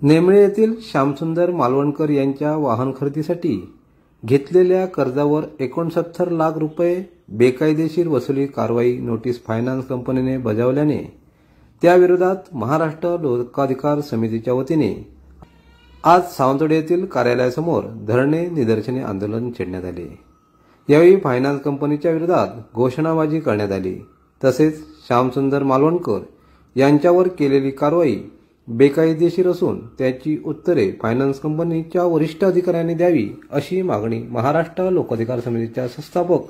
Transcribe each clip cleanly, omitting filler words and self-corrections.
नेमळे येथील श्यामसुंदर मालवणकर यांच्या वाहन खरेदीसाठी घेतलेल्या कर्जावर 69 लाख रुपये बेकायदेशीर वसुली कारवाई नोटीस फायनान्स कंपनीने बजावल्याने त्याविरोधात महाराष्ट्र लोकाधिकार समितीच्या वतीने आज सावंतवाडी येथील कार्यालयासमोर धरणे निदर्शने आंदोलन छेडण्यात आले। यावेळी फायनान्स कंपनीच्या विरोधात घोषणाबाजी करण्यात आली। तसेच श्यामसुंदर मालवणकर यांच्यावर केलेली कारवाई बेकायदेशीर असून त्याची उत्तरे फायनान्स कंपनीच्या वरिष्ठ अधिकाऱ्यांनी द्यावी अशी मागणी महाराष्ट्र लोकाधिकार समितीच्या संस्थापक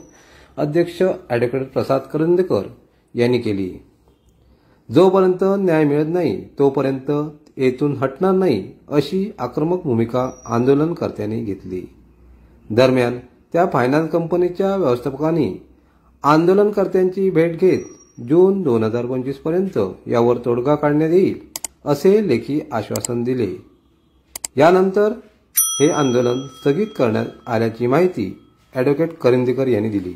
अध्यक्ष ॲडव्होकेट प्रसाद करंदीकर यांनी केली। जोपर्यंत न्याय मिळत नाही तोपर्यंत येथून हटणार नाही अशी आक्रमक भूमिका आंदोलनकर्त्यांनी घेतली। दरम्यान त्या फायनान्स कंपनीच्या व्यवस्थापकांनी आंदोलनकर्त्यांची भेट घेत जून 2025 पर्यंत यावर तोडगा काढण्यात येईल असे लेखी आश्वासन दिले। यानंतर हे आंदोलन स्थगित करण्यात आल्याची माहिती ॲडव्होकेट करंदीकर यांनी दिली।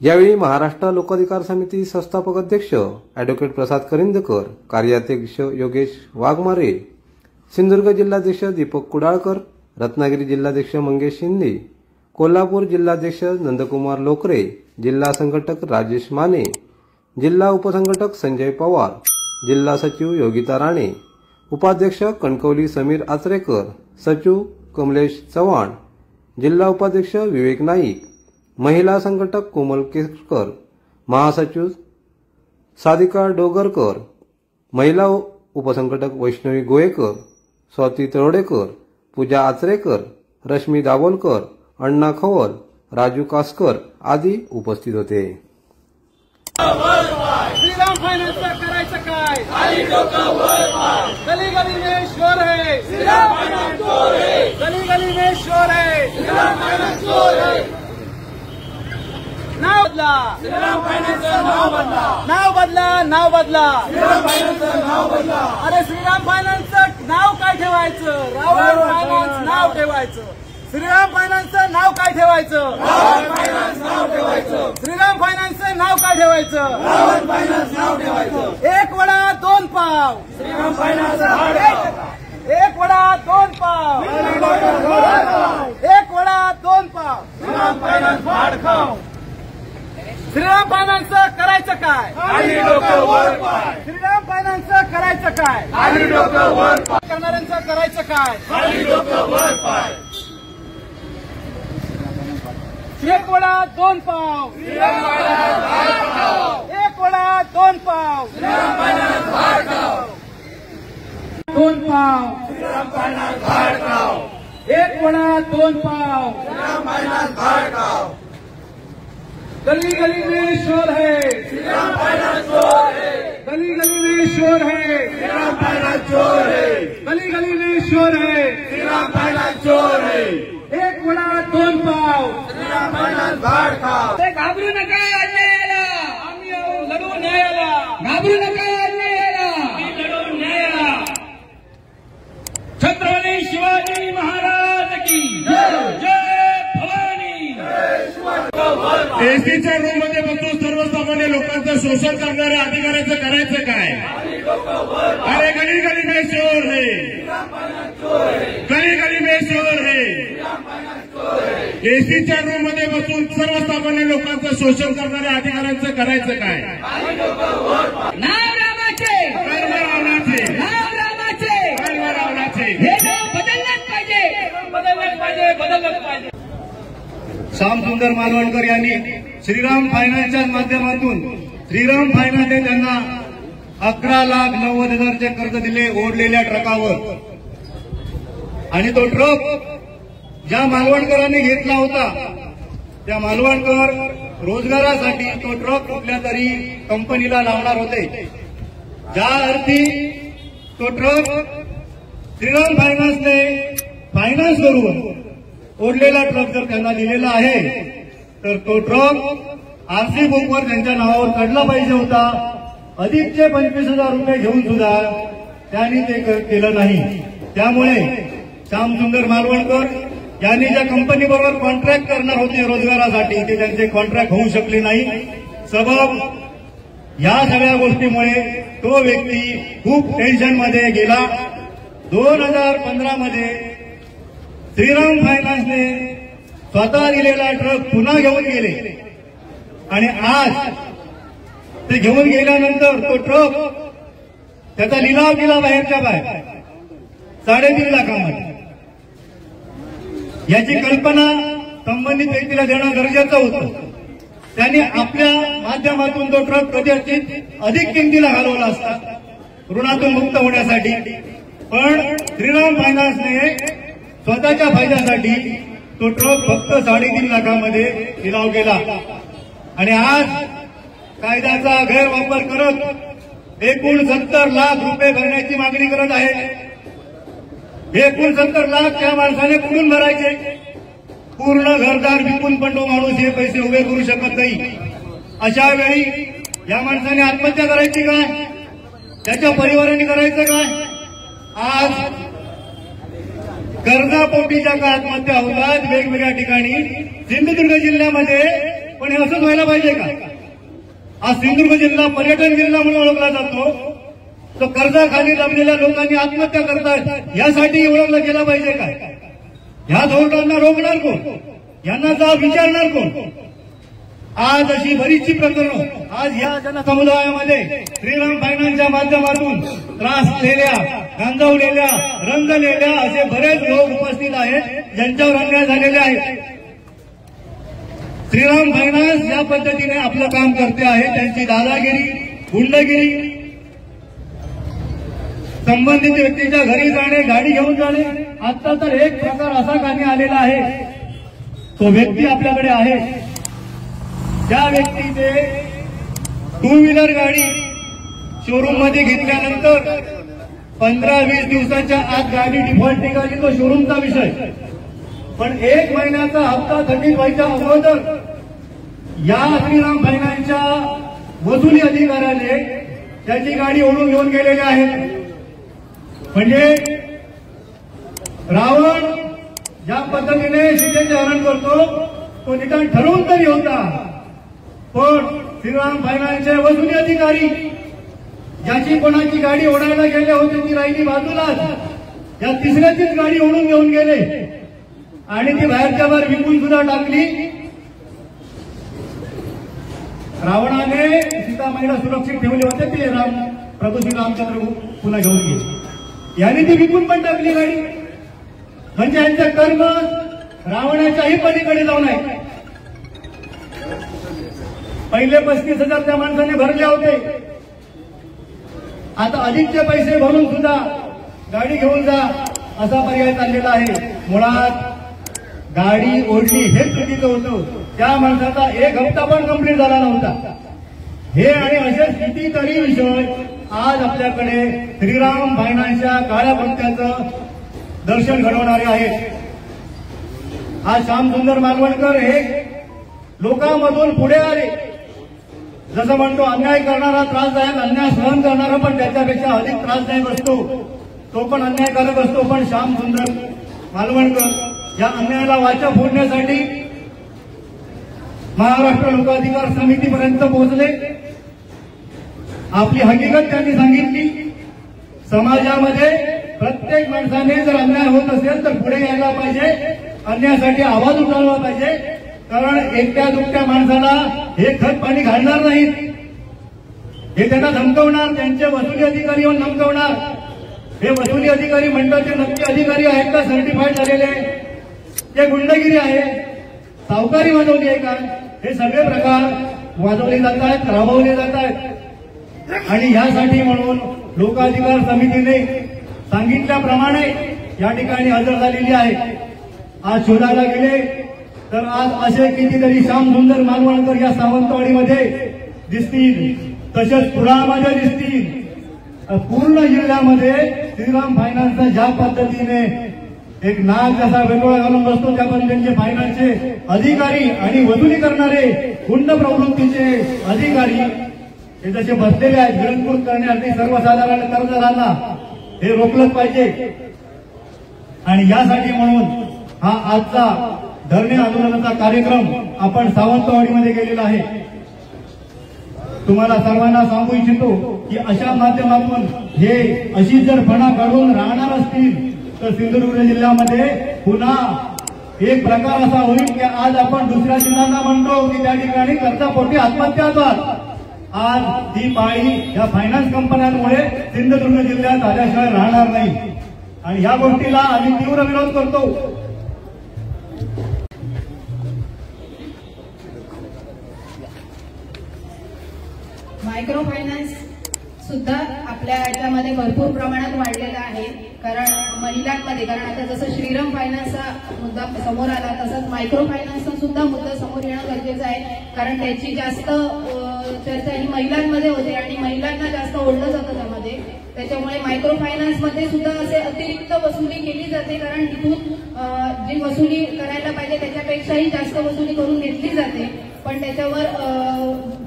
यावेळी महाराष्ट्र लोकाधिकार समिती संस्थापक अध्यक्ष ॲडव्होकेट प्रसाद करंदीकर, कार्याध्यक्ष योगेश वाघमारे, सिंधुदुर्ग जिल्हाध्यक्ष दीपक कुडाळकर, रत्नागिरी जिल्हाध्यक्ष मंगेश शिंदे, कोल्हापूर जिल्हाध्यक्ष नंदकुमार लोकरे, जिल्हा संघटक राजेश माने, जिल्हा उपसंघटक संजय पवार, जिल्हा सचिव योगिता राणे, उपाध्यक्ष कणकवली समीर आचरेकर, सचिव कमलेश चव्हाण, जिल्हा उपाध्यक्ष विवेक नाईक, महिला संघटक कोमल केसकर, महासचिव साधिका डोगरकर, महिला उपसंघटक वैष्णवी गोयेकर, स्वाती तरोडेकर, पूजा आचरेकर, रश्मी दाभोलकर, अण्णा खवल, राजू कासकर आदी उपस्थित होते। श्रीराम फायनान्सचं करायचं काय? गली गली में शोर है, श्रीराम फायनान्स चोर है। गली गली में शोर है, श्रीराम फायनान्स चोर है। नाव बदला, श्रीराम फायनान्सचं नाव बदला, नाव बदला, नाव बदला, श्रीराम फायनान्सचं नाव बदला। अरे श्रीराम फायनान्सचं नाव काय ठेवायचं? रावण फायनान्स नाव ठेवायचं। श्रीराम फायनान्सचं नाव काय ठेवायचं? रावण फायनान्स नाव ठेवायचं। श्रीराम फायनान्सचं नाव काय ठेवायचं? रावण फायनान्स नाव ठेवायचं। एक वडा दोन पाव, श्रीराम फायनान्स एक वडा दोन पाव, एक वडा दोन पाव, श्रीराम फायनान्स भाड खाऊ। श्रीराम फायनान्सचं करायचं काय? श्रीराम फायनान्सचं करायचं काय? करणाऱ्यांचं करायचं काय? एक वडा दोन पाव, एक वडा दोन पाव, दोन पाव, एक वडा दोन पाव, गली गली में शोर है, श्रीराम फायनान्स चोर है। गली गली में शोर है, श्रीराम फायनान्स चोर है। गली गली में शोर है, श्रीराम फायनान्स चोर है। एक वडा दोन पाव, श्रीराम फायनान्स भाड खाऊ। घाबरू नका अन्यायाला, आम्ही लढू न्यायाला। घाबरू नका अन्यायाला, आम्ही लढू न्यायाला। छत्रपती शिवाजी महाराज की जय, जय भवानी, जय शिवाजी। एसटीच्या रूम मध्ये बसून सर्वसामान्य लोकांचं शोषण करणाऱ्या अधिकाऱ्याचं करायचं काय? अरे गली गली में शोर है, गली गली में शोर है। एसटीच्या रूम मध्ये बसून सर्वसामान्य लोकांचं शोषण करणाऱ्या अधिकाऱ्यांचं करायचं काय? नाव रामाचे, कर्म रावणाचे, नाव रामाचे, कर्म रावणाचे। हे नाव बदललंच पाहिजे, बदललंच पाहिजे, बदललंच पाहिजे। श्यामसुंदर मालवणकर यांनी श्रीराम फायनान्सच्या माध्यमातून श्रीराम फायनान्सने त्यांना 11,90,000चे कर्ज दिले ओढलेल्या ट्रकावर। आणि तो ट्रक ज्या मालवणकरांनी घेतला होता त्या मालवणकर रोजगारासाठी तो ट्रक कुठल्या तरी कंपनीला लावणार होते। ज्या अर्थी तो ट्रक श्रीराम फायनान्सने फायनान्स करून ओढलेला ट्रक जर त्यांना दिलेला आहे तर तो ट्रक आरसी बुकवर त्यांच्या नावावर काढला पाहिजे होता। अधिकचे 25,000 रुपये घेऊन सुद्धा त्यांनी ते केलं नाही। त्यामुळे श्यामसुंदर मालवणकर यांनी ज्या कंपनीबरोबर कॉन्ट्रॅक्ट करणार होते रोजगारासाठी ते त्यांचे कॉन्ट्रॅक्ट होऊ शकले नाही। सबब या सगळ्या गोष्टीमुळे तो व्यक्ती खूप टेन्शनमध्ये गेला। 2015 मध्ये श्रीराम फायनान्सने स्वतः दिलेला ट्रक पुन्हा घेऊन गेले आणि आज ते घेऊन गेल्यानंतर तो ट्रक त्याचा लिलाव केला बाहेरच्या बाहेर 3.5 लाखामध्ये. याची कल्पना संबंधित व्यक्तीला देणं गरजेचं होतं. त्यांनी आपल्या माध्यमातून तो ट्रक कदाचित अधिक किमतीला घालवला असता ऋणातून मुक्त होण्यासाठी. पण श्रीराम फायनान्सने स्वतःच्या फायद्यासाठी तो ट्रक फक्त 3.5 लाखामध्ये लिलाव केला आणि आज कायद्याचा गैरवापर करत एकूण 70 लाख रुपये भरण्याची मागणी करत आहे. एकूण 70 लाख त्या माणसाने कुठून भरायचे? पूर्ण घरदार विकून पण तो माणूस हे पैसे उभे करू शकत नाही. अशा वेळी या माणसाने आत्महत्या करायची काय? त्याच्या परिवाराने करायचं काय? आज कर्जापोटीच्या का आत्महत्या होतात वेगवेगळ्या ठिकाणी सिंधुदुर्ग जिल्ह्यामध्ये. पण हे असंच व्हायला पाहिजे का? आज सिंधुदुर्ग जिल्हा पर्यटन जिल्हा म्हणून ओळखला जातो, तो कर्जाखाली दबलेल्या लोकांनी आत्महत्या करतात यासाठी ओळखला गेला पाहिजे का? ह्या धोरणांना रोखणार कोण? यांना जाब विचारणार कोण? आज अशी बरीचशी प्रकरणं आज या जनसमुदायामध्ये श्रीराम फायनान्सच्या माध्यमातून त्रासलेल्या, गांजवलेल्या, रंगलेल्या असे बरेच लोक उपस्थित आहेत ज्यांच्यावर अन्याय झालेले आहेत. श्रीराम फायनान्स या पद्धतीने आपलं काम करते आहे. त्यांची दादागिरी, गुंडगिरी, संबंधित व्यक्तीच्या घरी जाणे, गाडी घेऊन जाणे. आता तर एक प्रकार असा कामी आलेला आहे, तो व्यक्ती आपल्याकडे आहे, त्या व्यक्तीने 2 व्हीलर गाडी शोरूम मध्ये घेतल्यानंतर 15-20 दिवसाच्या आत गाडी डिफॉल्ट निघाली, तो शोरूमचा विषय. पण 1 महिन्याचा हप्ता थकीत व्हायच्या अगोदर या श्रीराम फायनान्सच्या वसुली अधिकाऱ्याने त्याची गाडी ओढून घेऊन गेलेली आहे. म्हणजे रावण ज्या पद्धतीने सीतेचे हरण करतो तो निदान ठरवून तरी होता. पण श्रीराम फायनान्सचे वसुली अधिकारी ज्याची कोणाची गाडी ओढायला गेले होते ती राहिली बाजूलाच, या तिसऱ्याचीच गाडी ओढून घेऊन गेले आणि ती बाहेरच्या बाहेर विकून सुद्धा टाकली. रावणाने सीतामाईला सुरक्षित ठेवले होते, ते प्रभू श्री रामचंद्र पुन्हा घेऊन गेले. याने ती विकून पण टाकली गाडी. म्हणजे यांचं कर्म रावणाच्याही पलीकडे जाऊन आहे. पहिले 35,000 त्या माणसाने भरले होते, आता अधिकचे पैसे भरून सुद्धा गाडी घेऊन जा असा पर्याय चाललेला आहे. मुळात गाडी ओढली हेच चुकीचं होतं. त्या माणसाचा 1 हप्ता पण कंप्लीट झाला नव्हता. हे आणि असे कितीतरी विषय आज आपल्याकडे श्रीराम फायनान्सच्या काळ्या पत्त्याचं दर्शन घडवणारे आहेत. आज श्यामसुंदर मालवणकर हे लोकांमधून पुढे आले. जसं म्हणतो अन्याय करणारा त्रासदायक, अन्याय सहन करणारा पण त्याच्यापेक्षा अधिक त्रासदायक असतो, तो पण अन्यायकारक असतो. पण श्यामसुंदर मालवणकर या अन्यायाला वाचा फोडण्यासाठी महाराष्ट्र लोकाधिकार समितीपर्यंत पोहोचले. आपली हकीकत त्यांनी सांगितली. समाजामध्ये प्रत्येक माणसाने जर अन्याय होत असेल तर पुढे यायला पाहिजे, अन्यायासाठी आवाज उठवला पाहिजे. कारण एकट्या दुकट्या माणसाला हे खत पाणी घालणार नाहीत, हे त्यांना धमकवणार, त्यांचे वसुली अधिकारी येऊन धमकवणार. हे वसुली अधिकारी म्हणतात ते नक्की अधिकारी आहेत का, सर्टिफाईड झालेले, ते गुंडगिरी आहे, सावकारी वाजवली आहे का, हे सगळे प्रकार वाजवले जात आहेत, राबवले जात आहेत. आणि यासाठी म्हणून लोकाधिकार समितीने सांगितल्याप्रमाणे या ठिकाणी हजर झालेली आहे. आज शोधायला गेले तर आज असे कितीतरी श्यामसुंदर मालवणकर या सावंतवाडीमध्ये दिसतील, तसेच पुण्यामध्ये दिसतील. पूर्ण जिल्ह्यामध्ये श्रीराम फायनान्सचा ज्या पद्धतीने एक नाग जसा वेगळा घालून बसतो त्या पद्धतीचे फायनान्सचे अधिकारी आणि वसुली करणारे गुंड प्रवृत्तीचे अधिकारी हे जसे बसलेले आहेत, गिळंकृत करण्यासाठी सर्वसाधारण कर्जदारांना हे रोखलंच पाहिजे. आणि यासाठी म्हणून हा आजचा धरणे आंदोलनाचा कार्यक्रम आपण सावंतवाडीमध्ये केलेला आहे. तुम्हाला सर्वांना सांगू इच्छितो की अशा माध्यमातून हे अशी जर फणा काढून राहणार असतील तर सिंधुदुर्ग जिल्ह्यामध्ये पुन्हा एक प्रकार असा होईल की आज आपण दुसऱ्या जिल्ह्यांना म्हणतो की त्या ठिकाणी कर्जापोटी आत्महत्या होतात. आज ही पाळी या फायनान्स कंपन्यांमुळे सिंधुदुर्ग जिल्ह्यात आल्याशिवाय राहणार नाही आणि या गोष्टीला आम्ही तीव्र विरोध करतो. मायक्रो फायनान्स सुद्धा आपल्या राज्यामध्ये भरपूर प्रमाणात वाढलेला आहे. कारण महिलांमध्ये, कारण आता जसं श्रीराम फायनान्सचा मुद्दा समोर आला तसंच मायक्रो फायनान्सचा सुद्धा मुद्दा समोर येणं गरजेचं आहे. कारण त्याची जास्त चर्चा ही महिलांमध्ये होते आणि महिलांना जास्त ओढलं जातं त्यामध्ये. त्याच्यामुळे मायक्रो फायनान्समध्ये सुद्धा असे अतिरिक्त वसुली केली जाते. कारण इथून जी वसुली करायला पाहिजे त्याच्यापेक्षाही जास्त वसुली करून घेतली जाते. पण त्याच्यावर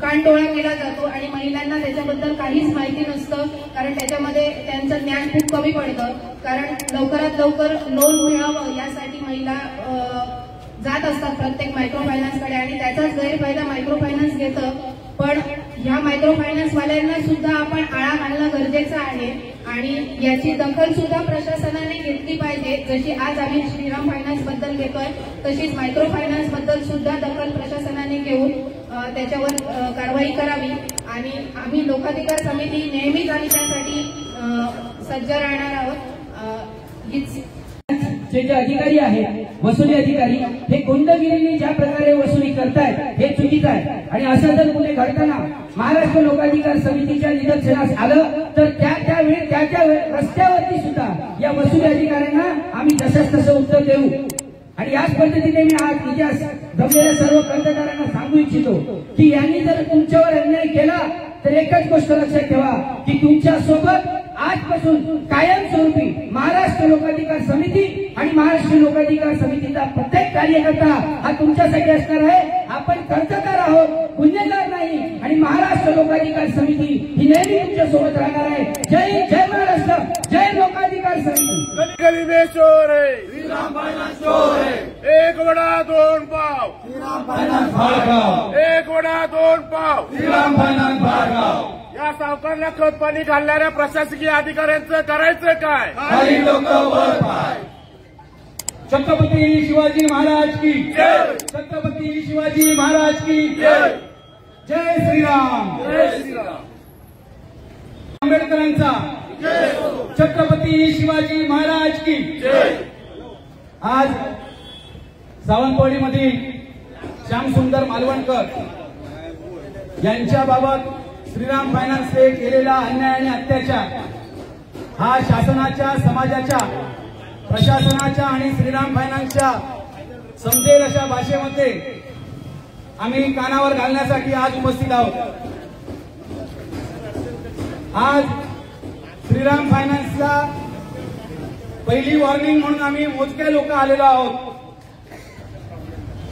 कानडोळा केला जातो आणि महिलांना त्याच्याबद्दल काहीच माहिती नसतं. कारण त्याच्यामध्ये त्यांचं ज्ञान खूप कमी पडतं. कारण लवकरात लवकर लोन मिळावं यासाठी महिला जात असतात प्रत्येक मायक्रो फायनान्सकडे आणि त्याचाच गैरफायदा मायक्रो फायनान्स घेतं. पण ह्या मायक्रो फायनान्स वाल्यांना सुद्धा आपण आळा घालणं गरजेचं आहे आणि याची दखल सुद्धा प्रशासनाने घेतली पाहिजे. जशी आज आम्ही श्रीराम फायनान्स बद्दल घेतोय तशीच मायक्रो फायनान्स बद्दल सुद्धा दखल प्रशासनाने घेऊन त्याच्यावर कारवाई करावी. आणि आम्ही लोकाधिकार समिती नेहमीच आम्ही त्यासाठी सज्ज राहणार आहोत. जे अधिकारी आहेत, वसुली अधिकारी, हे गुंडगिरीने ज्या प्रकारे वसुली करतायत हे चुकीचं आहे. आणि असं जर कुठे घडताना महाराष्ट्र लोकाधिकार समितीच्या निदर्शनास आलं तर त्यावेळी त्या रस्त्यावरती सुद्धा या वसुली अधिकाऱ्यांना आम्ही जसंच तसं उत्तर देऊ. आणि याच पद्धतीने मी आज इतिहास जमलेल्या सर्व कर्जदारांना सांगू इच्छितो की यांनी जर तुमच्यावर अन्याय केला तर एकच गोष्ट लक्षात ठेवा की तुमच्या सोबत आजपासून कायमस्वरूपी महाराष्ट्र लोकाधिकार समिती आणि महाराष्ट्र लोकाधिकार समितीचा प्रत्येक कार्यकर्ता हा तुमच्यासाठी असणार आहे. आपण कर्जदार आहोत, गुन्हेगार नाही. आणि महाराष्ट्र लोकाधिकार समिती ही नेहमी तुमच्या सोबत राहणार आहे. जय जय महाराष्ट्र, जय लोकाधिकार समिती. गली में चोर है, श्रीराम फाइनेंस चोर है. 1 वडा 2 पाव, श्रीराम फाइनेंस भाडगाव. 1 वडा 2 पाव, श्रीराम फाइनेंस भाडगाव. या सावकारला खत पाणी घालणाऱ्या प्रशासकीय अधिकाऱ्यांचं करायचं काय? काही लोक वर पाय. छत्रपती शिवाजी महाराज की जय. छत्रपती शिवाजी महाराज की जय. जय श्रीराम. जय श्रीराम. आंबेडकरांचा जय. छत्रपती शिवाजी महाराज की जय. आज सावंतवाडीमधील श्यामसुंदर मालवणकर यांच्याबाबत श्रीराम फायनान्सने केलेला अन्याय आणि अत्याचार हा शासनाच्या, समाजाच्या, प्रशासनाच्या आणि श्रीराम फायनान्सच्या समजेल अशा भाषेमध्ये आम्ही कानावर घालण्यासाठी आज उपस्थित आहोत. आज श्रीराम फायनान्सला पहिली वॉर्निंग म्हणून आम्ही मोजक्या लोक आलेलो आहोत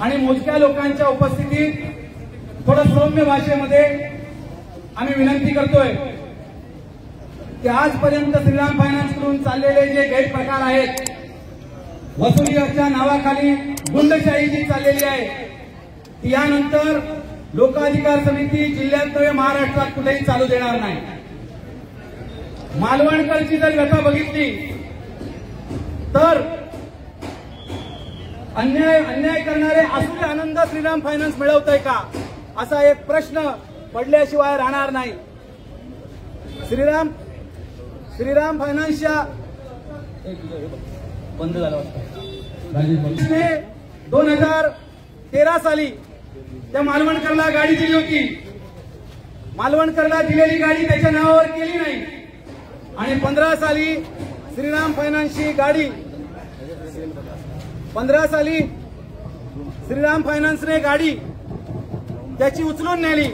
आणि मोजक्या लोकांच्या उपस्थितीत थोडं सौम्य भाषेमध्ये आम्ही विनंती करतोय की आजपर्यंत श्रीराम फायनान्सकडून चाललेले जे गैरप्रकार आहेत, वसुलीच्या नावाखाली गुंडशाही जी चाललेली आहे ती यानंतर लोकाधिकार समिती जिल्ह्यात नव्हे महाराष्ट्रात कुठेही चालू देणार नाही. मालवणकरची जर व्यथा बघितली तर अन्याय करणारे असले आनंद श्रीराम फायनान्स मिळवतंय का असा एक प्रश्न पडल्याशिवाय राहणार नाही. श्रीराम फायनान्सच्या बंद झाला 2013 साली त्या मालवणकरला गाडी दिली होती. मालवणकरला दिलेली गाडी त्याच्या नावावर केली नाही आणि 15 साली श्रीराम फायनान्सची गाडी 15 साली श्रीराम फायनान्सने गाडी त्याची उचलून नेली.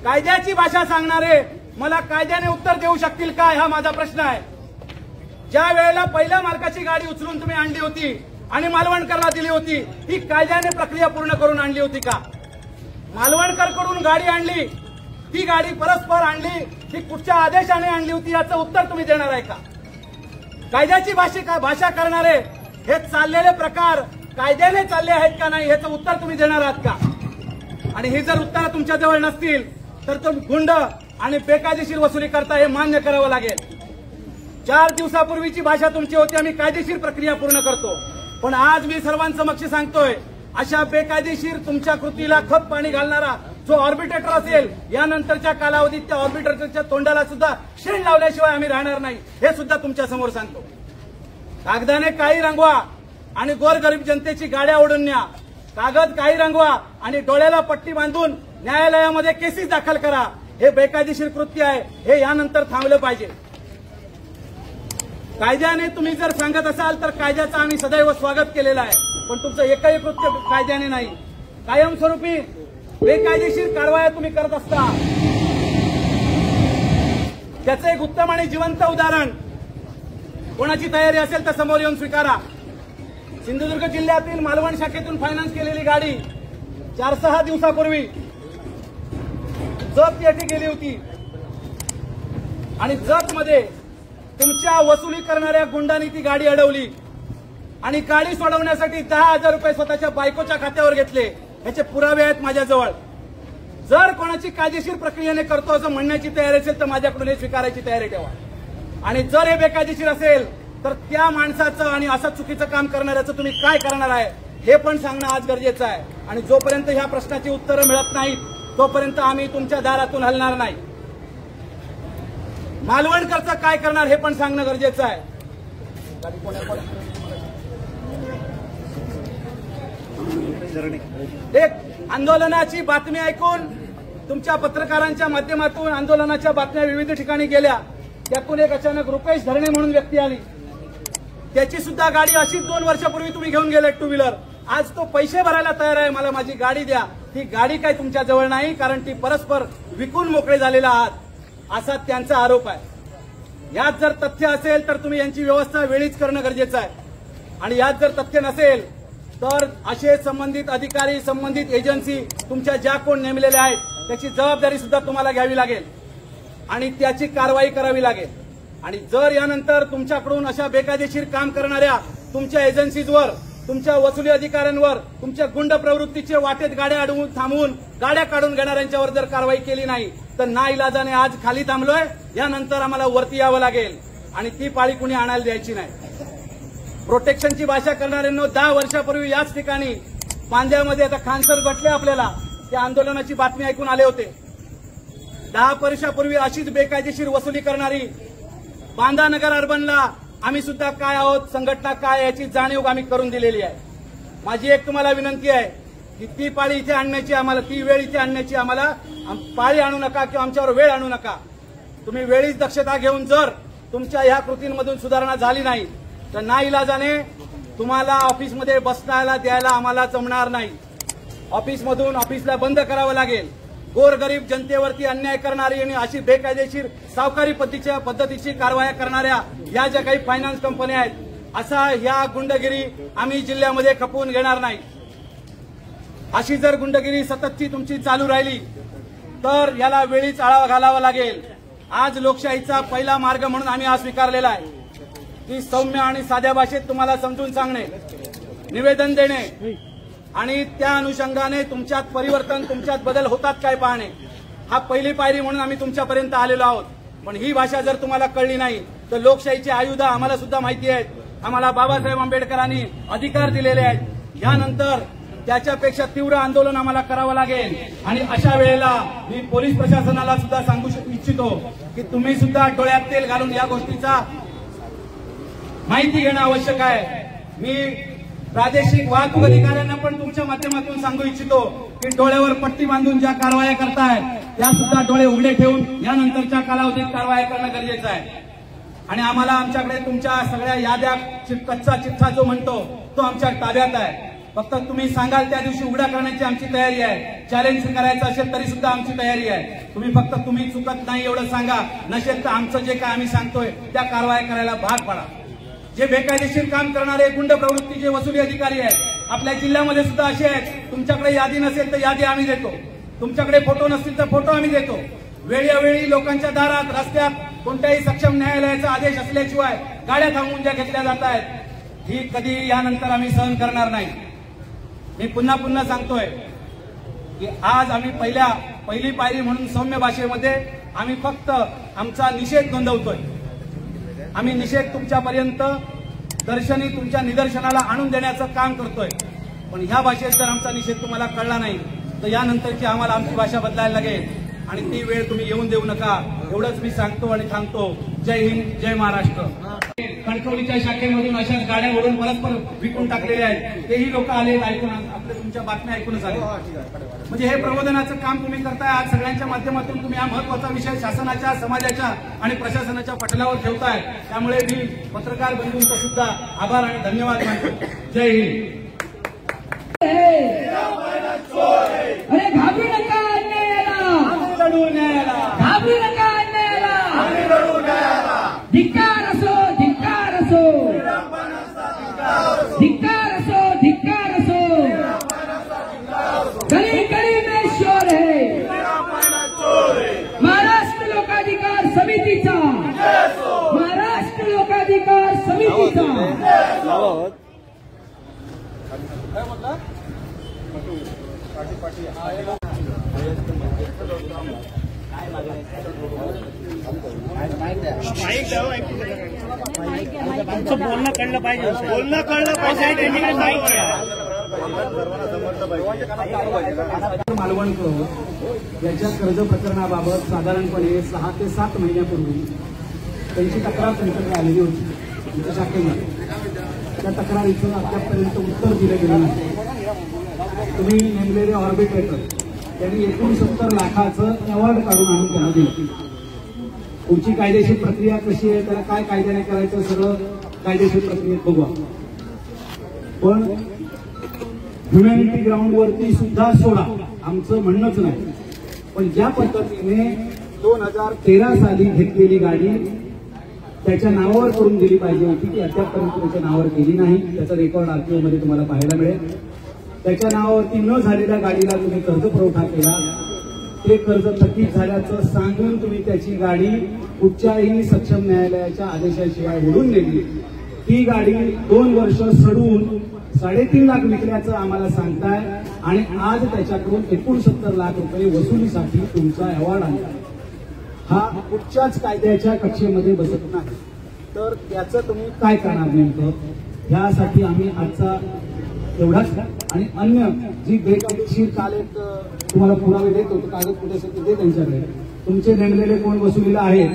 कायद्याची भाषा सांगणारे मला कायद्याने उत्तर देऊ शकतील काय हा माझा प्रश्न आहे. ज्या वेळेला पहिल्या मार्काची गाडी उचलून तुम्ही आणली होती आणि मालवणकरला दिली होती ही कायद्याने प्रक्रिया पूर्ण करून आणली होती का? मालवणकरकडून गाडी आणली, ती गाडी परस्पर आणली, ती कुठच्या आदेशाने आणली होती याचं उत्तर तुम्ही देणार आहे का? कायद्याची भाषा करणारे हे चाललेले प्रकार कायद्याने चालले आहेत का नाही याचं उत्तर तुम्ही देणार आहात का? आणि हे जर उत्तर तुमच्याजवळ नसतील तर तो गुंड आणि बेकायदेशीर वसुली करता हे मान्य करावं लागेल. 4 दिवसापूर्वीची भाषा तुमची होती, आम्ही कायदेशीर प्रक्रिया पूर्ण करतो. पण आज मी सर्वांसमक्ष सांगतोय, अशा बेकायदेशीर तुमच्या कृतीला खत पाणी घालणारा जो ऑर्बिट्रेटर असेल, यानंतरच्या कालावधीत त्या ऑर्बिट्रेटरच्या तोंडाला सुद्धा शेण लावल्याशिवाय आम्ही राहणार नाही, हे सुद्धा तुमच्या समोर सांगतो. कागदाने काही रंगवा आणि गोरगरीब जनतेची गाड्या ओढून न्या. कागद काही रंगवा आणि डोळ्याला पट्टी बांधून न्यायालयामध्ये केसेस दाखल करा. हे बेकायदेशीर कृत्य आहे, हे यानंतर थांबलं पाहिजे. कायद्याने तुम्ही जर सांगत असाल तर कायद्याचं आम्ही सदैव स्वागत केलेलं आहे, पण तुमचं एकही कृत्य कायद्याने नाही. कायमस्वरूपी बेकायदेशीर कारवाया तुम्ही करत असता. त्याचं एक उत्तम आणि जिवंत उदाहरण, कोणाची तयारी असेल तर समोर येऊन स्वीकारा. सिंधुदुर्ग जिल्ह्यातील मालवण शाखेतून फायनान्स केलेली गाडी 4-6 दिवसापूर्वी जत येथे गेली होती आणि जतमध्ये तुमच्या वसुली करणाऱ्या गुंडांनी ती गाडी अडवली आणि गाडी सोडवण्यासाठी 10,000 रुपये स्वतःच्या बायकोच्या खात्यावर घेतले. याचे पुरावे आहेत माझ्याजवळ. जर कोणाची कायदेशीर प्रक्रियेने करतो असं म्हणण्याची तयारी असेल तर माझ्याकडून हे स्वीकारायची तयारी ठेवा. आणि जर हे बेकायदेशीर असेल तर त्या माणसाचं आणि असं चुकीचं काम करणाऱ्याचं तुम्ही काय करणार आहे हे पण सांगणं आज गरजेचं आहे. आणि जोपर्यंत ह्या प्रश्नाची उत्तरं मिळत नाहीत तोपर्यंत आम्ही तुमच्या दारातून हलणार नाही. मालवणकरचं काय करणार हे पण सांगणं गरजेचं आहे. एक आंदोलनाची बातमी ऐकून तुमच्या पत्रकारांच्या माध्यमातून आंदोलनाच्या बातम्या विविध ठिकाणी गेल्या. त्यातून एक अचानक रुपेश धरणे म्हणून व्यक्ती आली. त्याची सुद्धा गाडी अशीच 2 वर्षापूर्वी तुम्ही घेऊन गेले 2 व्हीलर. आज तो पैसे भरायला तयार आहे, मला माझी गाडी द्या. ती गाडी काय तुमच्या जवळ नाही, कारण ती परस्पर विकून मोकळे झालेला आहात, असा त्यांचा आरोप आहे. यात जर तथ्य असेल तर तुम्ही यांची व्यवस्था वेळीच करणं गरजेचं आहे. आणि यात जर तथ्य नसेल तर असे संबंधित अधिकारी, संबंधित एजन्सी तुमच्या ज्या कोण नेमलेल्या आहेत त्याची जबाबदारी सुद्धा तुम्हाला घ्यावी लागेल आणि त्याची कारवाई करावी लागेल. आणि जर यानंतर तुमच्याकडून अशा बेकायदेशीर काम करणाऱ्या तुमच्या एजन्सीजवर, तुमच्या वसुली अधिकाऱ्यांवर, तुमच्या गुंड प्रवृत्तीचे वाटेत गाड्या अडवून थांबवून गाड्या काढून घेणाऱ्यांच्यावर जर कारवाई केली नाही तर नाईलाजाने आज खाली थांबलोय. यानंतर आम्हाला वरती यावं लागेल आणि ती पाळी कुणी आणायला द्यायची नाही. प्रोटेक्शनची भाषा करणाऱ्यांनो 10 वर्षापूर्वी याच ठिकाणी पांद्यामध्ये, आता खानसर गटले आपल्याला, त्या आंदोलनाची बातमी ऐकून आले होते. 10 वर्षापूर्वी अशीच बेकायदेशीर वसुली करणारी बांदा नगर अर्बनला आम्ही सुद्धा काय आहोत, संघटना काय याची जाणीव आम्ही करून दिलेली आहे. माझी एक तुम्हाला विनंती आहे की ती पाळी इथे आणण्याची आम्हाला, ती वेळ इथे आणण्याची आम्हाला पाळी आणू नका किंवा आमच्यावर वेळ आणू नका. तुम्ही वेळीच दक्षता घेऊन जर तुमच्या ह्या कृतींमधून सुधारणा झाली नाही तर नाईलाजाने तुम्हाला ऑफिसमध्ये बसण्याला द्यायला आम्हाला जमणार नाही. ऑफिसला बंद करावं लागेल. गोरगरीब जनतेवरती अन्याय करणारी आणि अशी बेकायदेशीर सावकारी पद्धतीची कारवाया करणाऱ्या या ज्या काही फायनान्स कंपन्या आहेत, असा या गुंडगिरी आम्ही जिल्ह्यामध्ये खपवून घेणार नाही. अशी जर गुंडगिरी सततची तुमची चालू राहिली तर याला वेळीच आळा घालावा लागेल. आज लोकशाहीचा पहिला मार्ग म्हणून आम्ही हा स्वीकारलेला आहे की सौम्य आणि साध्या भाषेत तुम्हाला समजून सांगणे, निवेदन देणे आणि त्या अनुषंगाने तुमच्यात परिवर्तन, तुमच्यात बदल होतात काय पाहणे, हा पहिली पायरी म्हणून आम्ही तुमच्यापर्यंत आलेलो आहोत. पण ही भाषा जर तुम्हाला कळली नाही तर लोकशाहीची आयुध आम्हाला सुद्धा माहिती आहेत. आम्हाला बाबासाहेब आंबेडकरांनी अधिकार दिलेले आहेत. यानंतर त्याच्यापेक्षा तीव्र आंदोलन आम्हाला करावं लागेल. आणि अशा वेळेला मी पोलीस प्रशासनाला सुद्धा सांगू इच्छितो की तुम्ही सुद्धा डोळ्यात तेल घालून या गोष्टीचा माहिती घेणं आवश्यक आहे. मी प्रादेशिक वाहतूक अधिकाऱ्यांना पण तुमच्या माध्यमातून सांगू इच्छितो की डोळ्यावर पट्टी बांधून ज्या कारवाया करतायत त्या सुद्धा डोळे उघडे ठेवून यानंतरच्या कालावधीत कारवाया करणं गरजेचं आहे. आणि आम्हाला आमच्याकडे तुमच्या सगळ्या याद्या, कच्चा चिठ्ठा जो म्हणतो तो आमच्या ताब्यात आहे. फक्त तुम्ही सांगाल त्या दिवशी उघडा करण्याची आमची तयारी आहे. चॅलेंज करायचं असेल तरी सुद्धा आमची तयारी आहे. तुम्ही चुकत नाही एवढं सांगा, नसेल तर आमचं जे काय आम्ही सांगतोय त्या कारवाया करायला भाग पडा. जे बेकायदेशीर काम करणारे गुंड प्रवृत्तीचे वसुली अधिकारी आहेत आपल्या जिल्ह्यामध्ये सुद्धा असे आहेत. तुमच्याकडे यादी नसेल तर यादी आम्ही देतो, तुमच्याकडे फोटो नसतील तर फोटो आम्ही देतो. वेळोवेळी लोकांच्या दारात, रस्त्यात कोणत्याही सक्षम न्यायालयाचा आदेश असल्याशिवाय गाड्या थांबवून ज्या घेतल्या जात आहेत ही कधी यानंतर आम्ही सहन करणार नाही. मी पुन्हा सांगतोय की आज आम्ही पहिल्या पहिली पायरी म्हणून सौम्य भाषेमध्ये आम्ही फक्त आमचा निषेध नोंदवतोय. आम्ही निषेध तुमच्यापर्यंत दर्शनी तुमच्या निदर्शनाला आणून देण्याचं काम करतोय. पण ह्या भाषेत जर आमचा निषेध तुम्हाला कळला नाही तर यानंतरची आम्हाला आमची भाषा बदलायला लागेल आणि ती वेळ तुम्ही येऊन देऊ नका. एवढंच मी सांगतो आणि थांबतो. जय हिंद, जय महाराष्ट्र. कणकवलीच्या शाखेमधून अशाच गाड्या ओढून परस्पर विकून टाकलेल्या आहेत. तेही लोक आले ऐकून, आपल्या तुमच्या बातम्या ऐकूनच आले. म्हणजे हे प्रबोधनाचं काम तुम्ही करताय. आज सगळ्यांच्या माध्यमातून तुम्ही हा महत्वाचा विषय शासनाच्या, समाजाच्या आणि प्रशासनाच्या पटलावर ठेवताय. त्यामुळे मी पत्रकार बंधूंचा सुद्धा आभार आणि धन्यवाद मानतो. जय हिंद. अरे घाबरू नका अन्यायाला, लढू न्यायाला, घाबरू नका अन्यायाला, लढू न्यायाला. धिक्कार असो, धिक्कार असो, धिक्कार असो, धिक्कार असो. गली गली में शोर है महाराष्ट्र लोकाधिकार समितीचा, महाराष्ट्र लोकाधिकार समितीचा. बोलणं कळलं पाहिजे, बोलणं कळलं पाहिजे. मालवणकर याच्या कर्ज प्रकरणाबाबत साधारणपणे 6 ते 7 महिन्यापूर्वी त्यांची तक्रार त्यांच्याकडे आलेली होती त्यांच्या शाखेमध्ये. त्या तक्रारीचं अद्यापपर्यंत उत्तर दिलं गेलं नाही. तुम्ही नेमलेले ऑर्बिट्रेटर त्यांनी 69 लाखाचं अवॉर्ड काढून आणून त्यांना दिलं. पुढची कायदेशीर प्रक्रिया कशी आहे, त्याला काय कायद्याने करायचं, सगळं कायदेशीर प्रक्रियेत बघू. पण ह्युमॅनिटी ग्राउंडवरती सुद्धा सोडा, आमचं म्हणणंच नाही. पण ज्या पद्धतीने 2013 साली घेतलेली गाडी त्याच्या नावावर करून दिली पाहिजे होती ती अद्यापपर्यंत त्याच्या नावावर केली नाही. त्याचा रेकॉर्ड आरटीओ मध्ये तुम्हाला पाहायला मिळेल. त्याच्या नावावरती न झालेल्या गाडीला तुम्ही कर्ज पुरवठा केला. ते कर्ज थकीत झाल्याचं सांगून तुम्ही त्याची गाडी कुठच्याही सक्षम न्यायालयाच्या आदेशाशिवाय ओढून नेली. ती गाडी 2 वर्ष सडून 3.5 लाख विकल्याचं आम्हाला सांगताय आणि आज त्याच्याकडून 69 लाख रुपये वसुलीसाठी तुमचा अहवाल आणला. हा कुठच्याच कायद्याच्या कक्षेमध्ये बसत नाही. तर त्याचं तुम्ही काय करणार नेमकं, ह्यासाठी आम्ही आजचा एवढाच आणि अन्य जी बेकायदेशीर काल एक तुम्हाला पुरावे देत होतो, कागद कुठे असेल ते त्यांच्याकडे तुमचे नेमलेले कोण वसुलीला आहे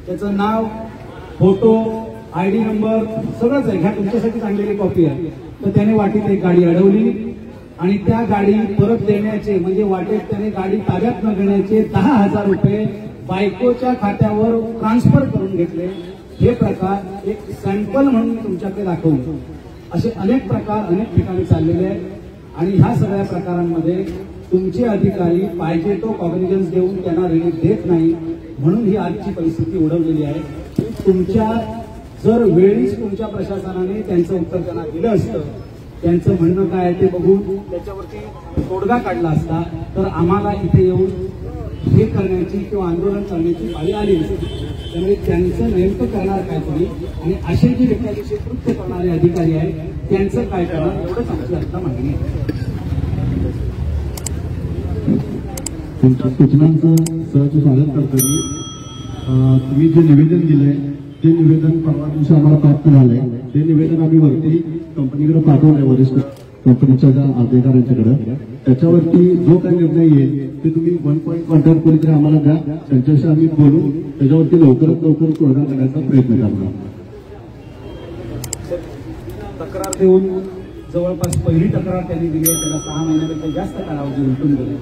त्याचं नाव, फोटो, ID नंबर सगळंच आहे. ह्या तुमच्यासाठी आणलेली कॉपी आहे. तर त्याने वाटेत एक गाडी अडवली आणि त्या गाडी परत देण्याचे म्हणजे वाटेत त्याने गाडी ताब्यात न घेण्याचे 10,000 रुपये बायकोच्या खात्यावर ट्रान्सफर करून घेतले. हे प्रकार एक सॅम्पल म्हणून तुमच्याकडे दाखवले. असे अनेक प्रकार अनेक ठिकाणी चाललेले आहेत आणि ह्या सगळ्या प्रकारांमध्ये तुमचे अधिकारी पाहिजे तो कॉग्निजन्स देऊन त्यांना रिलीफ देत नाही. म्हणून ही आजची परिस्थिती उडवलेली आहे. तुमच्या जर वेळीच तुमच्या प्रशासनाने त्यांचं उत्तर त्यांना दिलं असतं, त्यांचं म्हणणं काय आहे ते बघून त्याच्यावरती तोडगा काढला असता तर आम्हाला इथे येऊन हे करण्याची किंवा आंदोलन करण्याची पाळी आली नसती. त्यामुळे त्यांचं नेमकं करणार काय तुम्ही आणि असे जे बेकायदेशीर कृत्य करणारे अधिकारी आहेत त्यांचं काय करणार, एवढंच आमची आता मागणी आहे. तुमच्या सूचनांचं सहज स्वागत करतो मी. तुम्ही जे निवेदन दिलंय ते निवेदन परवा दिवशी आम्हाला प्राप्त झालंय. ते निवेदन आम्ही वरती कंपनीकडे पाठवलंय, वरिष्ठ कंपनीच्या अधिकाऱ्यांच्याकडे. त्याच्यावरती जो काही निर्णय येईल ते तुम्ही 1 पॉईंट कॉन्टॅक्ट कोणीतरी आम्हाला द्या. त्यांच्याशी आम्ही बोलू, त्याच्यावरती लवकरात लवकर तोडगा करण्याचा प्रयत्न करणार. तक्रार देऊन जवळपास पहिली तक्रार त्यांनी दिली आहे, त्याला 6 महिन्यापेक्षा जास्त कालावधी उलटून गेला.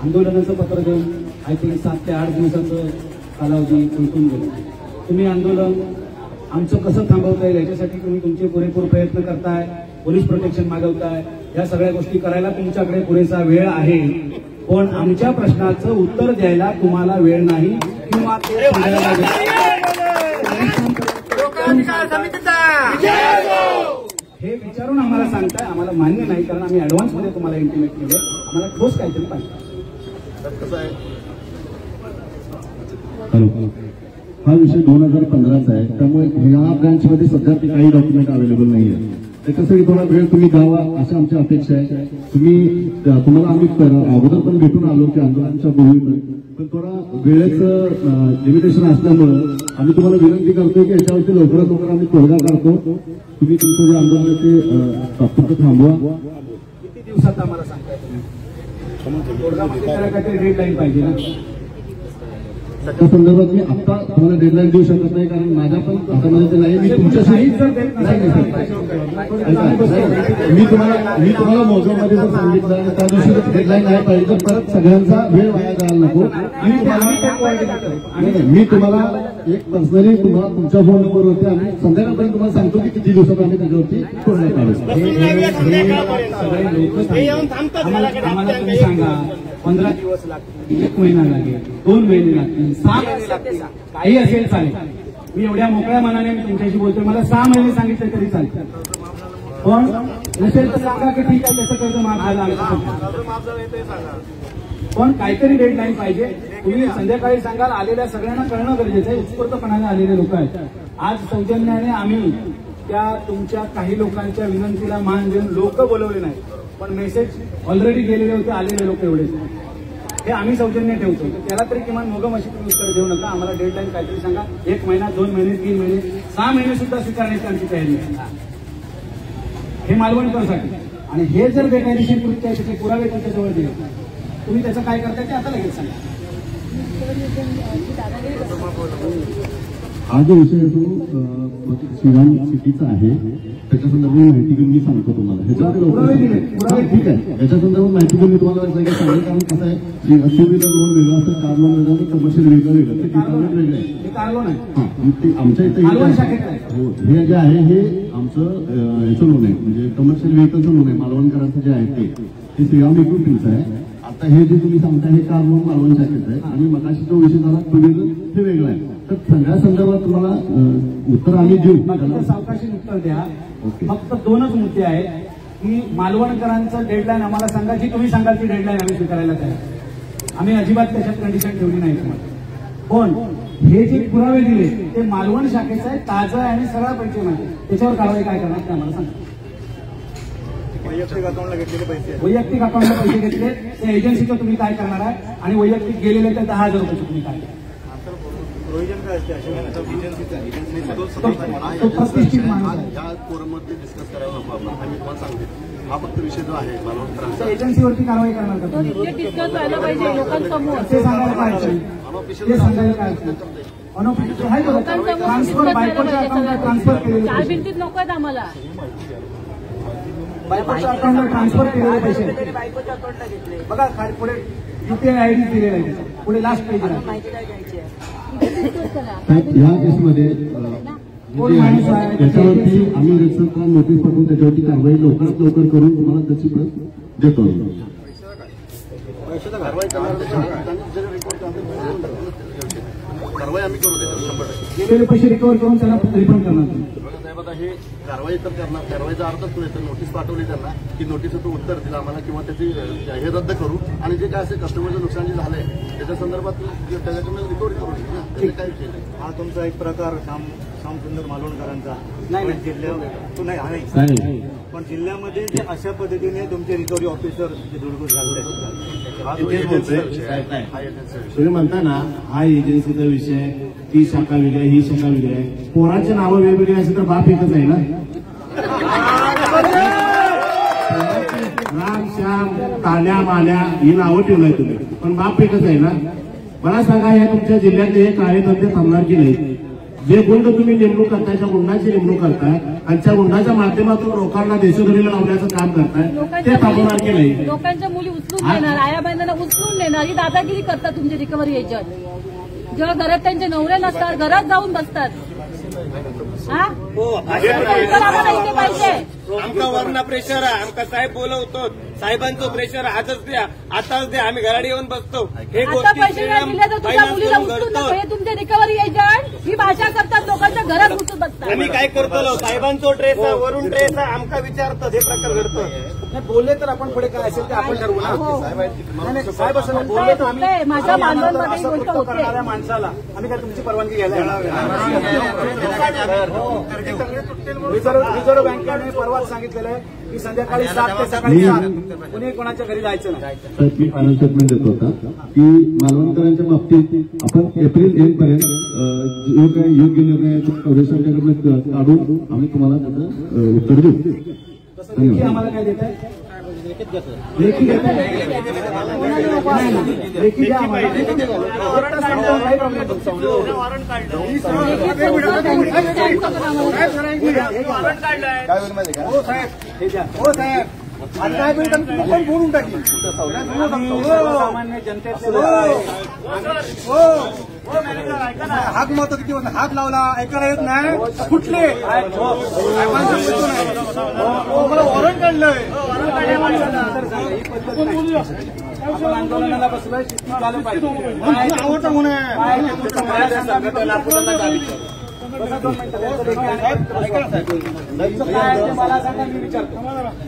आंदोलनाचं पत्र देऊन आय थिंक 7 ते 8 दिवसाचं कालावधी उलटून गेलं. तुम्ही आंदोलन आमचं कसं थांबवता येईल याच्यासाठी तुम्ही तुमचे पुरेपूर प्रयत्न करताय, पोलीस प्रोटेक्शन मागवताय. या सगळ्या गोष्टी करायला तुमच्याकडे पुरेसा वेळ आहे. पण आमच्या प्रश्नाचं उत्तर द्यायला तुम्हाला वेळ नाही किंवा हे विचारून आम्हाला सांगताय. आम्हाला मान्य नाही कारण आम्ही ऍडव्हान्स मध्ये तुम्हाला इंटिमेट केलं. आम्हाला ठोस काहीतरी पाहिजे. हा विषय 2015चा आहे, त्यामुळे ह्या ब्रांचमध्ये सध्या काही डॉक्युमेंट अवेलेबल नाही आहे. त्याच्यासाठी थोडा वेळ तुम्ही द्यावा अशी आमची अपेक्षा आहे. तुम्हाला आम्ही अगोदर पण भेटून आलो की आंदोलनाच्या पूर्वी, पण थोडा वेळेचं लिमिटेशन असल्यामुळं आम्ही तुम्हाला विनंती करतो की याच्यावरती लवकरात लवकर आम्ही तोडगा काढतो. तुम्ही तुमचं जे आंदोलन ते तात्पुरतं थांबवा. किती दिवसात आम्हाला सांगताय तुम्ही? तोडगामध्ये त्याला काहीतरी डेडलाईन पाहिजे ना. त्या संदर्भात मी आता तुम्हाला डेडलाईन देऊ शकत नाही, कारण माझ्या पण हातामध्ये ते नाही. मी तुमच्याशी मी तुम्हाला मोजवमध्ये जर सांगितलं आणि त्या दिवशी डेडलाईन नाही पाहिजे तर परत सगळ्यांचा वेळ वाया जायला नको. मी तुम्हाला एक पर्सनली तुम्हाला तुमच्या फोन नंबरवरती आम्ही संध्याकाळपर्यंत तुम्हाला सांगतो की किती दिवसात आम्ही त्याच्यावरती तोडगा काढू. आम्हाला तुम्ही सांगा 15 दिवस लागतील, 1 महिना लागेल, 2 महिने लागतील, 6 महिने लागतील, काही असेल चालेल. मी एवढ्या मोकळ्या मनाने मी तुमच्याशी बोलतोय. मला 6 महिने सांगितले तरी चालतील, पण नसेल तर सांगा की ठीक आहे त्याचं कर्ज माफ झालं, पण काहीतरी डेडलाईन पाहिजे. तुम्ही संध्याकाळी सांगाल. आलेल्या सगळ्यांना कळणं गरजेचं आहे. उत्स्फूर्तपणाने आलेले लोक आहेत. आज सौजन्याने आम्ही त्या तुमच्या काही लोकांच्या विनंतीला मान देऊन लोक बोलवले नाही, पण मेसेज ऑलरेडी गेलेले होते. आलेले लोक एवढेच हे आम्ही सौजन्य ठेवतो. त्याला तरी किमान मोगम अशी तुम्ही उत्तर देऊ नका. आम्हाला डेडलाईन काहीतरी सांगा. 1 महिना, 2 महिने, 3 महिने, 6 महिने सुद्धा स्वीकारण्याची आमची तयारी आहे. हे मालवणकरसाठी. आणि हे जर बेकायदेशीर कृत्य आहे त्याचे पुरावे तुमच्याजवळ दिले, तुम्ही त्याचं काय करताय ते आता लगेच सांगा. हा जो विषय तो श्रीराम सिटीचा आहे त्याच्या संदर्भात माहिती घेऊन मी सांगतो तुम्हाला. ह्याच्यावर ठीक आहे. याच्या संदर्भात माहिती घेऊन मी तुम्हाला सांगेल. कारण कसं आहे, टू व्हीलर लोन वेगळं असतं, कार लोन वेगळं असतं, कमर्शियल व्हेकल वेगळं, ते डिपार्टमेंट वेगळं आहे. आमच्या इथे हो हे जे आहे हे आमचं ह्याचं लोन आहे, म्हणजे कमर्शियल व्हेकलचं लोन आहे. मालवणकरांचं जे आहे ते श्रीराम इक्विटीचं आहे. आता हे जे तुम्ही सांगता हे कार लोन मालवण शाखेचं आहे, आणि मगाशी जो विषय झाला टू व्हीलर हे वेगळं आहे. तर सगळ्या संदर्भात तुम्हाला उत्तर आम्ही देऊ. सावकाशी उत्तर द्या. फक्त 2च मुद्दे आहेत की मालवणकरांचं डेडलाईन आम्हाला सांगा. जी तुम्ही सांगाल ती डेडलाईन आम्ही स्वीकारायला तयार. आम्ही अजिबात त्याच्यात कंडिशन ठेवली नाही तुम्हाला. पण हे जे पुरावे दिले ते मालवण शाखेचं आहे, ताजं आहे आणि सरळ पैसे माहिती. त्याच्यावर कारवाई काय करणार ते आम्हाला सांगा. वैयक्तिक अकाउंटला घेतलेले पैसे, वैयक्तिक अकाउंटला पैसे घेतले ते एजन्सीचं तुम्ही काय करणार आहे, आणि वैयक्तिक गेलेले तर 10,000 रुपये तुम्ही काय करणार. प्रोव्हिजन काय असते एजन्सीचा? तो प्रतिष्ठित माणूस आहे. या फोरममध्ये डिस्कस करायला नको आपण. आम्ही तुम्हाला सांगते हा फक्त विषय जो आहे मालवणकरांचा, एजन्सीवरती कारवाई करणार का तुम्ही? डिस्कस व्हायला पाहिजे लोकांसमोर. ते सांगायला पाहिजे. ते सांगायला काय अनऑफिशियल आहे का? ट्रान्सफर बायकोच्या अकाउंटला ट्रान्सफर केलेले चार भिंतीत नको आहेत आम्हाला. बायकोच्या अकाउंटला ट्रान्सफर केलेले पैसे बघा. पुढे UPI ID दिलेला आहे. पुढे लास्ट पेज आहे. या केसमध्ये त्याच्यावरती आम्ही रजिस्टर नोटीस पाठवून त्याच्यावरती कारवाई लवकरात लवकर करून तुम्हाला त्याची प्रत देतो. कारवाई आम्ही करू त्याच्यावर गेलेले पैसे रिकव्हर करून त्यांना रिफंड करणार. आता हे कारवाई तर करणार. कारवाईचा अर्थ तो येतो. नोटीस पाठवली त्यांना की नोटीसचं उत्तर दिलं आम्हाला, किंवा त्याची हे रद्द करू, आणि जे काय असेल कस्टमरचं नुकसान जे झालंय त्याच्या संदर्भात त्याच्याकडून रिकव्हरी करू. त्याचे काय विषय नाही. हा तुमचा एक प्रकार श्यामसुंदर मालवणकरांचा नाही जिल्ह्यात तो नाही, पण जिल्ह्यामध्ये जे अशा पद्धतीने तुमचे रिकव्हरी ऑफिसर जे दुर्गुत झाले, तुम्ही म्हणता ना हा एजन्सीचा विषय, ती शाखा वेगळी आहे, ही शाखा वेगळी आहे. पोरांची नावं वेगवेगळी असेल तर बाप एकच आहे ना. राम श्याम ताल्या माल्या ही नावं ठेवलंय तुम्ही, पण बाप एकच आहे ना. मला सांगा या तुमच्या जिल्ह्यातले हे कार्यकर्ते थांबणार की नाही? जे गुंड तुम्ही नेमणूक करताय, त्या गुंडाची नेमणूक करताय आणि त्या गुंडाच्या माध्यमातून लोकांना देशोधडीला लावण्याचं काम करताय, ते थांबवणार की नाही? लोकांच्या मुली उचलून नेणार, आया बहिणींना उचलून नेणार, ही दादागिरी करतात तुमचे रिकव्हरी एजंट. जेव्हा घरात त्यांचे नवरे नसतात, घरात जाऊन बसतात. आम्हाला इथे पाहिजे. आमका वरना प्रेशर आहे. आमका साहेब बोलवतो, साहेबांचं प्रेशर आजच द्या, आताच द्या, आम्ही घरात येऊन बसतो. हे आता पैसे नाही दिले तर तुझ्या मुलीला उचलून नको. हे तुमचे रिकव्हरी एजंट ही भाषा करतात, लोकांच्या घरात घुसून बसतात. आम्ही काय करतो, साहेबांचो ट्रेस आहे, वरून ट्रेस आहे, आमका विचारतात. हे प्रकार घडतं. बोलले तर आपण पुढे काय असेल ते आपण ठरवू ना. साहेब असं बोलले तर आम्ही माझ्या मालवणमध्ये ही गोष्ट होते. करणाऱ्या माणसाला आम्ही काय तुमची परवानगी घ्यायला. रिझर्व्ह बँकेने परवा गावात सांगितलेलं आहे की संध्याकाळी 7 ते सकाळी 7 कुणी कोणाच्या घरी जायचं नाही. तर मी फायनल स्टेटमेंट देत होता की मालवणकरांच्या बाबतीत आपण एप्रिल 1 पर्यंत जो काही योग्य निर्णय कवरेसांच्याकडनं काढून आम्ही तुम्हाला त्याचं उत्तर देऊ. लेखी आम्हाला काय देत आहे? लेखी देत आहे. लेखी द्या आम्हाला. हो साहेब आणि काय वेळ कोण बोलून टाकी सामान्य जनतेतले हात मत किंवा हात लावला ऐकायला येत नाही कुठले मला वॉरंट काढलंय. आपण आंदोलनाला बसलोय शिस्तीत झालं पाहिजे. आवडतं म्हणून मला सांगा मी विचारतो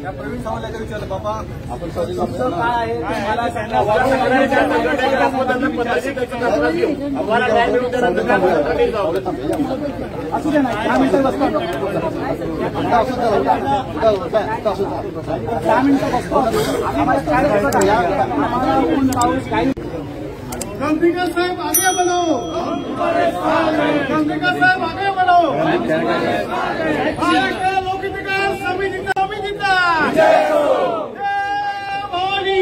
त्या प्रवीण सावंतला विचारलं बाबा आपण काय आहे मला सांगा. असू दे ना 10 मिनिटं बसतो 10 मिनिटं बसतो आम्हाला काय गंभीर साहेब आगे बढ़ो, गंभीर साहेब आगे बढ़ो. महाराष्ट्र लोकविकास समितीचा जय भवानी.